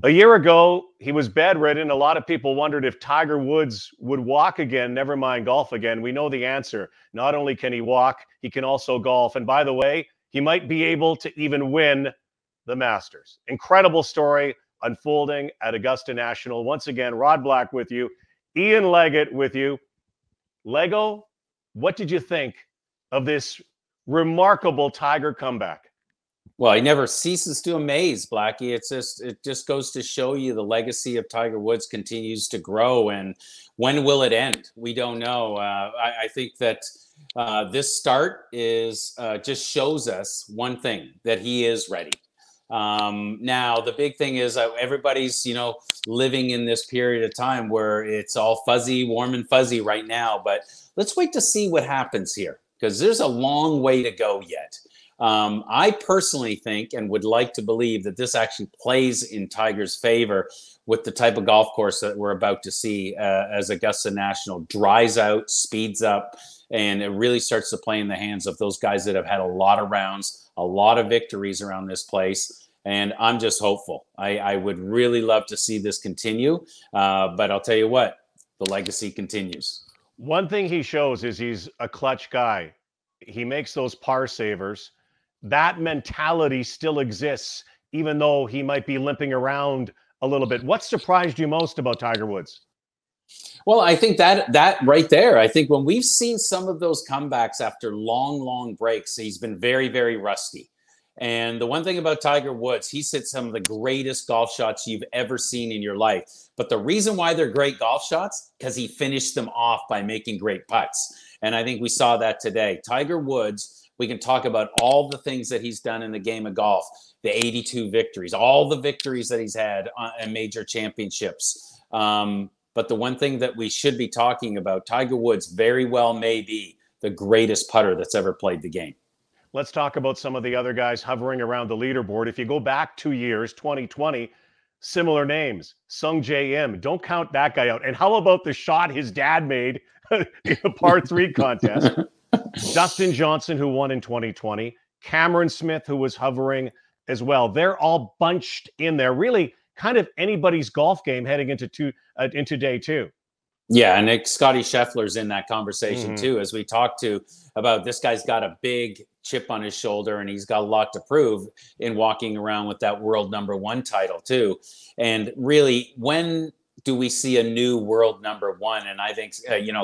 A year ago, he was bedridden. A lot of people wondered if Tiger Woods would walk again, never mind golf again. We know the answer. Not only can he walk, he can also golf. And by the way, he might be able to even win the Masters. Incredible story unfolding at Augusta National. Once again, Rod Black with you, Ian Leggatt with you. Lego, what did you think of this remarkable Tiger comeback? Well, he never ceases to amaze, Blackie. It just goes to show you the legacy of Tiger Woods continues to grow. And when will it end? We don't know. I think that this start is just shows us one thing, that he is ready. Now, the big thing is everybody's, living in this period of time where it's all fuzzy, warm and fuzzy right now. But let's wait to see what happens here, because there's a long way to go yet. I personally think and would like to believe that this actually plays in Tiger's favor with the type of golf course that we're about to see as Augusta National dries out, speeds up, and it really starts to play in the hands of those guys that have had a lot of rounds, a lot of victories around this place. And I'm just hopeful. I would really love to see this continue. But I'll tell you what, the legacy continues. One thing he shows is he's a clutch guy. He makes those par savers. That mentality still exists, even though he might be limping around a little bit. What surprised you most about Tiger Woods? Well, I think that right there, I think when we've seen some of those comebacks after long breaks, he's been very, very rusty. And the one thing about Tiger Woods, he's hit some of the greatest golf shots you've ever seen in your life. But the reason why they're great golf shots, because he finished them off by making great putts. And I think we saw that today. Tiger Woods, we can talk about all the things that he's done in the game of golf, the 82 victories, all the victories that he's had in major championships. But the one thing that we should be talking about, Tiger Woods very well may be the greatest putter that's ever played the game. Let's talk about some of the other guys hovering around the leaderboard. If you go back 2 years, 2020, similar names, Sungjae. Don't count that guy out. And how about the shot his dad made in the par 3 contest? Dustin Johnson, who won in 2020, Cameron Smith, who was hovering as well. They're all bunched in there. Really kind of anybody's golf game heading into day 2. Yeah, and Scotty Scheffler's in that conversation too, as we talked to about this guy's got a big chip on his shoulder and he's got a lot to prove in walking around with that world #1 title too. And really, when do we see a new world #1? And I think,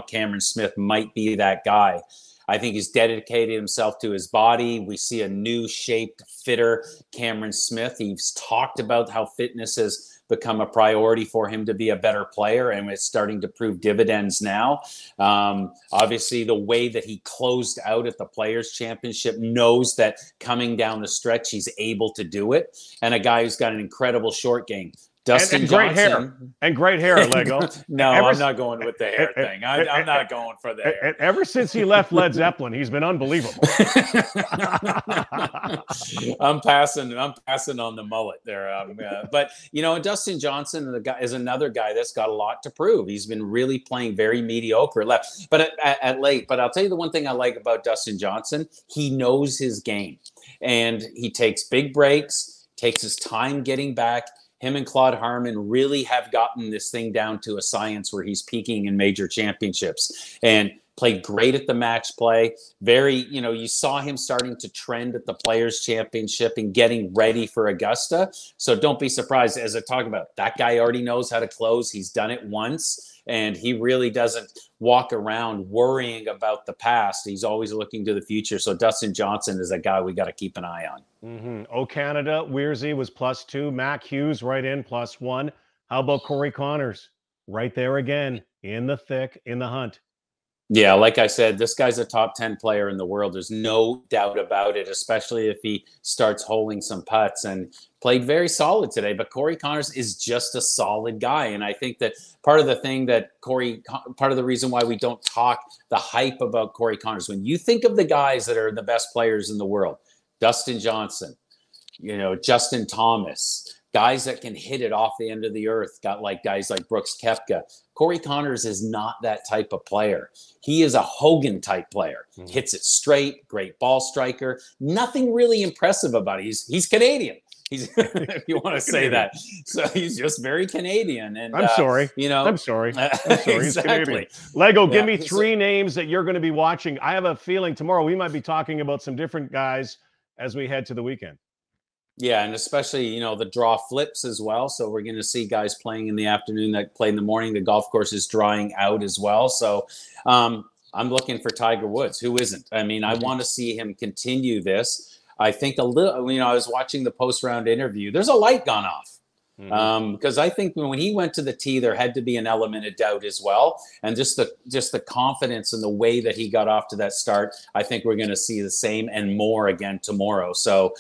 Cameron Smith might be that guy. I think he's dedicated himself to his body. We see a new shaped, fitter Cameron Smith. He's talked about how fitness has become a priority for him to be a better player, and it's starting to prove dividends now. Obviously, the way that he closed out at the Players' Championship knows that coming down the stretch, he's able to do it. And a guy who's got an incredible short game. Dustin and great Johnson. Hair. And great hair, Lego. No, I'm not going with the hair thing. I'm not going for the hair. Ever since he left Led Zeppelin, he's been unbelievable. I'm passing on the mullet there. But, Dustin Johnson is another guy that's got a lot to prove. He's been really playing very mediocre left, but at late. But I'll tell you the one thing I like about Dustin Johnson, he knows his game. And he takes big breaks, takes his time getting back. Him and Claude Harmon really have gotten this thing down to a science where he's peaking in major championships and played great at the match play. You saw him starting to trend at the Players' Championship and getting ready for Augusta. So don't be surprised, as I talk about, that guy already knows how to close. He's done it once. And he really doesn't walk around worrying about the past. He's always looking to the future. So Dustin Johnson is a guy we got to keep an eye on. Oh, Canada, Weirzy was +2. Mac Hughes right in +1. How about Corey Connors? Right there again, in the thick, in the hunt. Yeah, like I said, this guy's a top 10 player in the world. There's no doubt about it, especially if he starts holing some putts, and played very solid today. But Corey Connors is just a solid guy. And I think that part of the reason why we don't talk the hype about Corey Connors, when you think of the guys that are the best players in the world, Dustin Johnson, Justin Thomas, guys that can hit it off the end of the earth, got like guys like Brooks Koepka. Corey Connors is not that type of player. He is a Hogan type player. Hits it straight, great ball striker. Nothing really impressive about it. He's Canadian. He's, if you want to say that. So he's just very Canadian. And I'm sorry. you know, I'm sorry. I'm sorry. He's Canadian. Exactly. Lego, give me 3 names that you're going to be watching. I have a feeling tomorrow we might be talking about some different guys as we head to the weekend. Yeah, and especially, you know, the draw flips as well. So we're going to see guys playing in the afternoon that play in the morning. The golf course is drying out as well. So I'm looking for Tiger Woods. Who isn't? I mean, I want to see him continue this. I think a little, you know, I was watching the post-round interview. There's a light gone off. Because I think when he went to the tee, there had to be an element of doubt as well, and just the confidence and the way that he got off to that start. I think we're going to see the same and more again tomorrow. So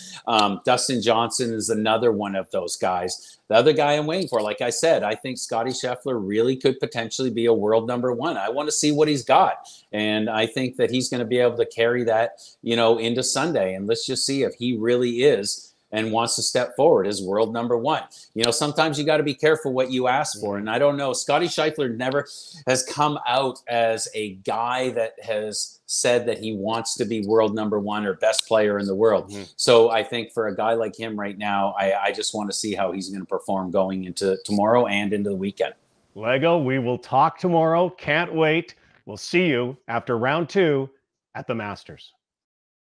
Dustin Johnson is another one of those guys. The other guy I'm waiting for, like I said, I think Scottie Scheffler really could potentially be a world #1. I want to see what he's got, and I think that he's going to be able to carry that, you know, into Sunday. And let's just see if he really is and wants to step forward as world #1. You know, sometimes you got to be careful what you ask for. And I don't know, Scottie Scheffler never has come out as a guy that has said that he wants to be world #1 or best player in the world. So I think for a guy like him right now, I just want to see how he's going to perform going into tomorrow and into the weekend. Lego, we will talk tomorrow. Can't wait. We'll see you after round 2 at the Masters.